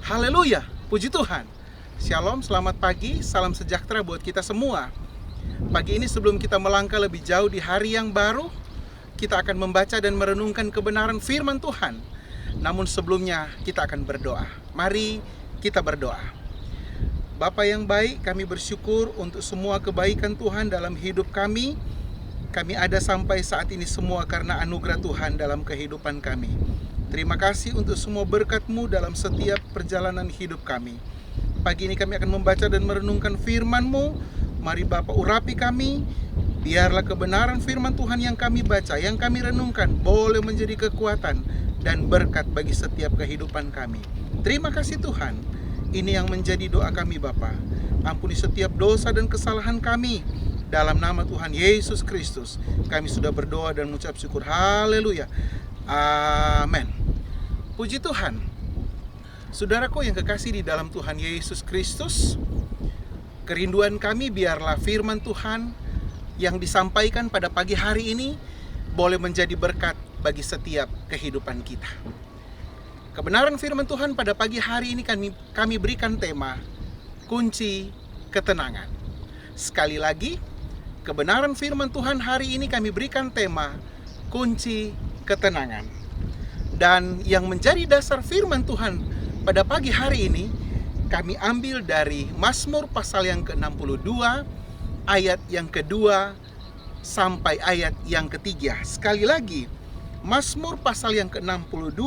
Haleluya, puji Tuhan. Shalom, selamat pagi, salam sejahtera buat kita semua. Pagi ini sebelum kita melangkah lebih jauh di hari yang baru, kita akan membaca dan merenungkan kebenaran firman Tuhan. Namun sebelumnya kita akan berdoa. Mari kita berdoa. Bapa yang baik, kami bersyukur untuk semua kebaikan Tuhan dalam hidup kami. Kami ada sampai saat ini semua karena anugerah Tuhan dalam kehidupan kami. Terima kasih untuk semua berkat-Mu dalam setiap perjalanan hidup kami. Pagi ini kami akan membaca dan merenungkan firman-Mu. Mari Bapa urapi kami. Biarlah kebenaran firman Tuhan yang kami baca, yang kami renungkan, boleh menjadi kekuatan dan berkat bagi setiap kehidupan kami. Terima kasih Tuhan. Ini yang menjadi doa kami Bapa. Ampuni setiap dosa dan kesalahan kami. Dalam nama Tuhan Yesus Kristus, kami sudah berdoa dan mengucap syukur. Haleluya. Amin. Puji Tuhan. Saudaraku yang kekasih di dalam Tuhan Yesus Kristus, kerinduan kami biarlah firman Tuhan yang disampaikan pada pagi hari ini boleh menjadi berkat bagi setiap kehidupan kita. Kebenaran firman Tuhan pada pagi hari ini kami berikan tema kunci ketenangan. Sekali lagi, kebenaran firman Tuhan hari ini kami berikan tema kunci ketenangan. Dan yang menjadi dasar firman Tuhan pada pagi hari ini kami ambil dari Mazmur pasal yang ke-62 ayat yang kedua sampai ayat yang ketiga. Sekali lagi, Mazmur pasal yang ke-62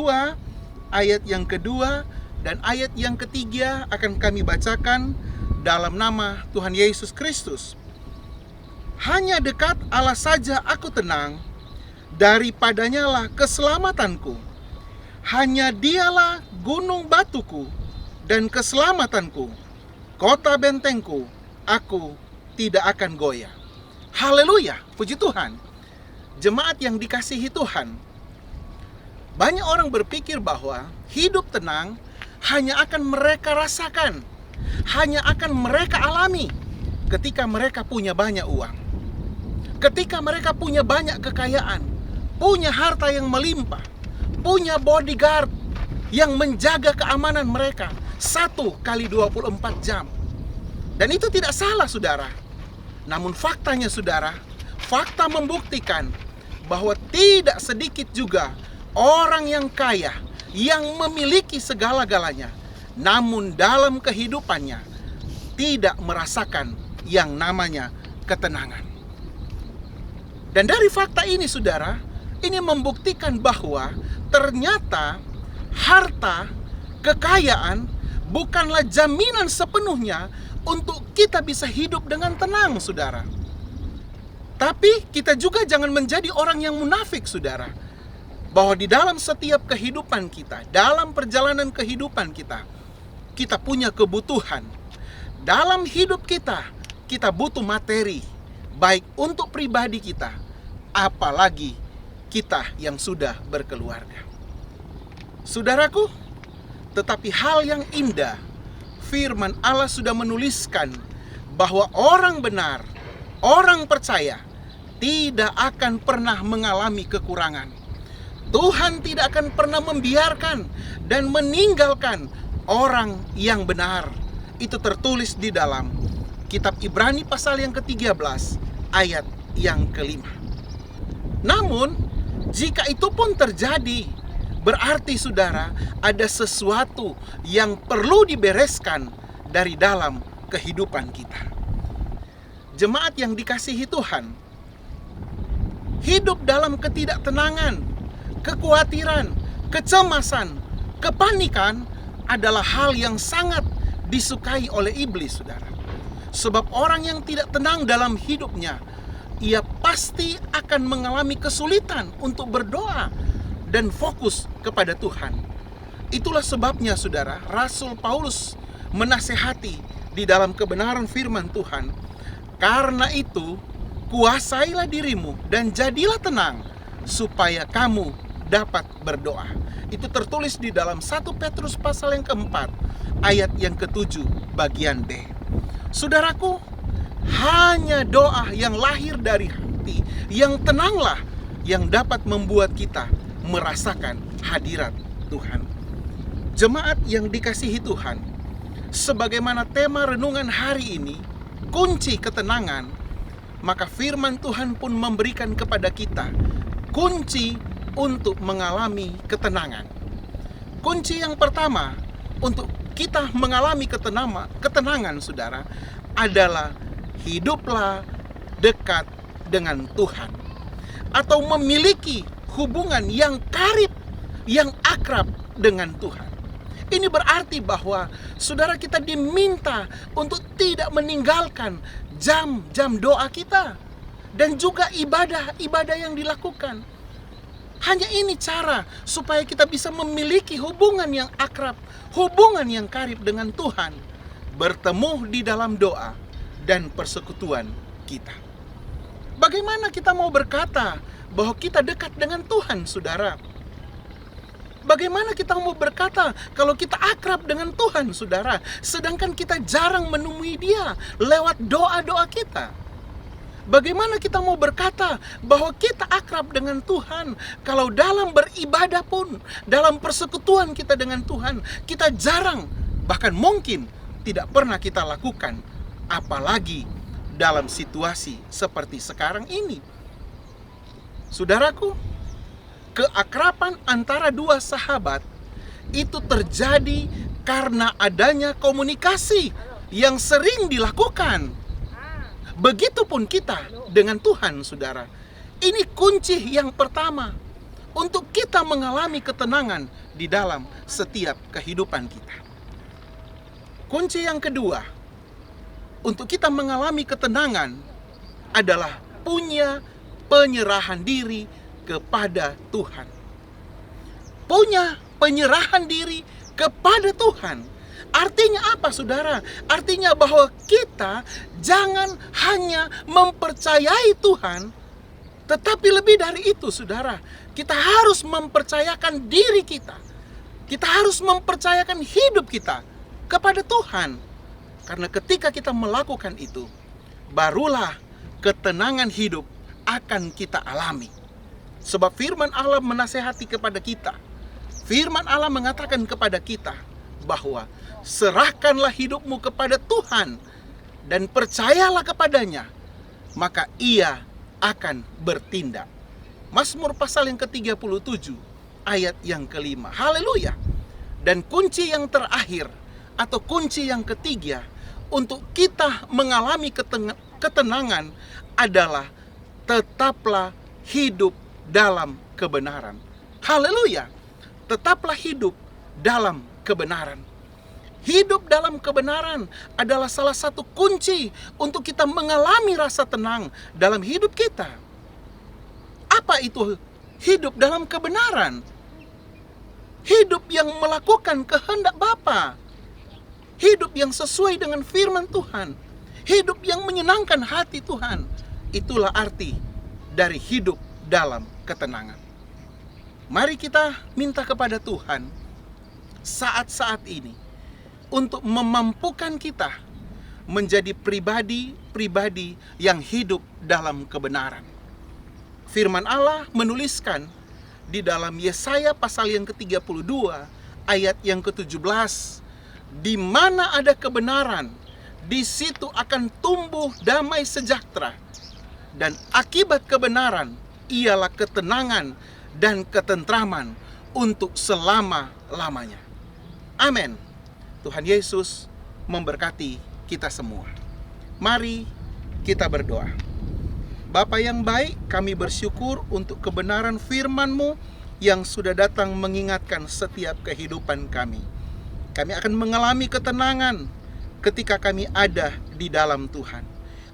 ayat yang kedua dan ayat yang ketiga akan kami bacakan dalam nama Tuhan Yesus Kristus. Hanya dekat Allah saja aku tenang, daripadanya lah keselamatanku. Hanya dialah gunung batuku dan keselamatanku, kota bentengku, aku tidak akan goyah. Haleluya, puji Tuhan. Jemaat yang dikasihi Tuhan, banyak orang berpikir bahwa hidup tenang hanya akan mereka rasakan, hanya akan mereka alami ketika mereka punya banyak uang, ketika mereka punya banyak kekayaan, punya harta yang melimpah, punya bodyguard yang menjaga keamanan mereka 1x24 jam. Dan itu tidak salah saudara. Namun faktanya saudara, fakta membuktikan bahwa tidak sedikit juga orang yang kaya yang memiliki segala-galanya, namun dalam kehidupannya tidak merasakan yang namanya ketenangan. Dan dari fakta ini saudara, ini membuktikan bahwa ternyata harta, kekayaan bukanlah jaminan sepenuhnya untuk kita bisa hidup dengan tenang saudara. Tapi kita juga jangan menjadi orang yang munafik saudara, bahwa di dalam setiap kehidupan kita, dalam perjalanan kehidupan kita, kita punya kebutuhan. Dalam hidup kita, kita butuh materi, baik untuk pribadi kita, apalagi kita yang sudah berkeluarga. Saudaraku, tetapi hal yang indah, firman Allah sudah menuliskan bahwa orang benar, orang percaya, tidak akan pernah mengalami kekurangan. Tuhan tidak akan pernah membiarkan dan meninggalkan orang yang benar. Itu tertulis di dalam kitab Ibrani pasal yang ke-13 ayat yang ke-5. Namun, jika itu pun terjadi, berarti saudara ada sesuatu yang perlu dibereskan dari dalam kehidupan kita. Jemaat yang dikasihi Tuhan, hidup dalam ketidaktenangan, kekhawatiran, kecemasan, kepanikan adalah hal yang sangat disukai oleh iblis saudara. Sebab orang yang tidak tenang dalam hidupnya, ia pasti akan mengalami kesulitan untuk berdoa dan fokus kepada Tuhan. Itulah sebabnya saudara, Rasul Paulus menasehati di dalam kebenaran firman Tuhan. Karena itu, kuasailah dirimu dan jadilah tenang, supaya kamu dapat berdoa. Itu tertulis di dalam 1 Petrus pasal yang ke-4 ayat yang ke-7 bagian B. Saudaraku, hanya doa yang lahir dari hati, yang tenanglah, yang dapat membuat kita merasakan hadirat Tuhan. Jemaat yang dikasihi Tuhan, sebagaimana tema renungan hari ini, kunci ketenangan, maka firman Tuhan pun memberikan kepada kita kunci untuk mengalami ketenangan. Kunci yang pertama untuk kita mengalami ketenangan, saudara, adalah hiduplah dekat dengan Tuhan, atau memiliki hubungan yang karib, yang akrab dengan Tuhan. Ini berarti bahwa saudara, kita diminta untuk tidak meninggalkan jam-jam doa kita dan juga ibadah-ibadah yang dilakukan. Hanya ini cara supaya kita bisa memiliki hubungan yang akrab, hubungan yang karib dengan Tuhan, bertemu di dalam doa dan persekutuan kita. Bagaimana kita mau berkata bahwa kita dekat dengan Tuhan, saudara? Bagaimana kita mau berkata kalau kita akrab dengan Tuhan, saudara, sedangkan kita jarang menemui Dia lewat doa-doa kita? Bagaimana kita mau berkata bahwa kita akrab dengan Tuhan kalau dalam beribadah pun, dalam persekutuan kita dengan Tuhan, kita jarang, bahkan mungkin tidak pernah kita lakukan, apalagi dalam situasi seperti sekarang ini? Saudaraku, keakraban antara dua sahabat itu terjadi karena adanya komunikasi yang sering dilakukan. Begitupun kita dengan Tuhan, saudara. Ini kunci yang pertama untuk kita mengalami ketenangan di dalam setiap kehidupan kita. Kunci yang kedua untuk kita mengalami ketenangan adalah punya penyerahan diri kepada Tuhan. Punya penyerahan diri kepada Tuhan. Artinya apa, saudara? Artinya bahwa kita jangan hanya mempercayai Tuhan, tetapi lebih dari itu, saudara, kita harus mempercayakan diri kita. Kita harus mempercayakan hidup kita kepada Tuhan. Karena ketika kita melakukan itu, barulah ketenangan hidup akan kita alami. Sebab firman Allah menasihati kepada kita. Firman Allah mengatakan kepada kita bahwa serahkanlah hidupmu kepada Tuhan dan percayalah kepadanya, maka Ia akan bertindak. Mazmur pasal yang ke-37 ayat yang ke-5. Haleluya. Dan kunci yang terakhir atau kunci yang ketiga untuk kita mengalami ketenangan adalah tetaplah hidup dalam kebenaran. Haleluya. Tetaplah hidup dalam kebenaran. Hidup dalam kebenaran adalah salah satu kunci untuk kita mengalami rasa tenang dalam hidup kita. Apa itu hidup dalam kebenaran? Hidup yang melakukan kehendak Bapa. Hidup yang sesuai dengan firman Tuhan. Hidup yang menyenangkan hati Tuhan. Itulah arti dari hidup dalam ketenangan. Mari kita minta kepada Tuhan saat-saat ini untuk memampukan kita menjadi pribadi-pribadi yang hidup dalam kebenaran. Firman Allah menuliskan di dalam Yesaya pasal yang ke-32 ayat yang ke-17, di mana ada kebenaran, di situ akan tumbuh damai sejahtera, dan akibat kebenaran ialah ketenangan dan ketentraman untuk selama-lamanya. Amin. Tuhan Yesus memberkati kita semua. Mari kita berdoa. Bapa yang baik, kami bersyukur untuk kebenaran firman-Mu yang sudah datang mengingatkan setiap kehidupan kami. Kami akan mengalami ketenangan ketika kami ada di dalam Tuhan.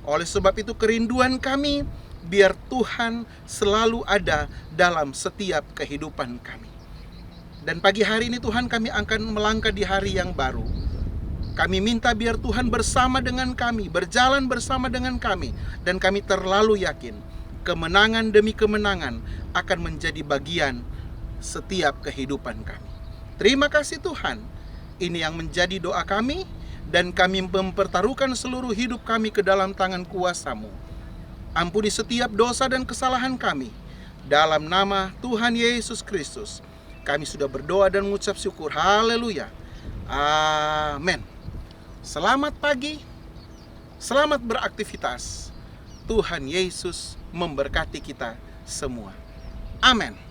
Oleh sebab itu kerinduan kami, biar Tuhan selalu ada dalam setiap kehidupan kami. Dan pagi hari ini Tuhan, kami akan melangkah di hari yang baru. Kami minta biar Tuhan bersama dengan kami, berjalan bersama dengan kami. Dan kami terlalu yakin, kemenangan demi kemenangan akan menjadi bagian setiap kehidupan kami. Terima kasih Tuhan. Ini yang menjadi doa kami, dan kami mempertaruhkan seluruh hidup kami ke dalam tangan kuasa-Mu. Ampuni setiap dosa dan kesalahan kami. Dalam nama Tuhan Yesus Kristus, Kami sudah berdoa dan mengucap syukur. Haleluya. Amin. Selamat pagi. Selamat beraktivitas. Tuhan Yesus memberkati kita semua. Amin.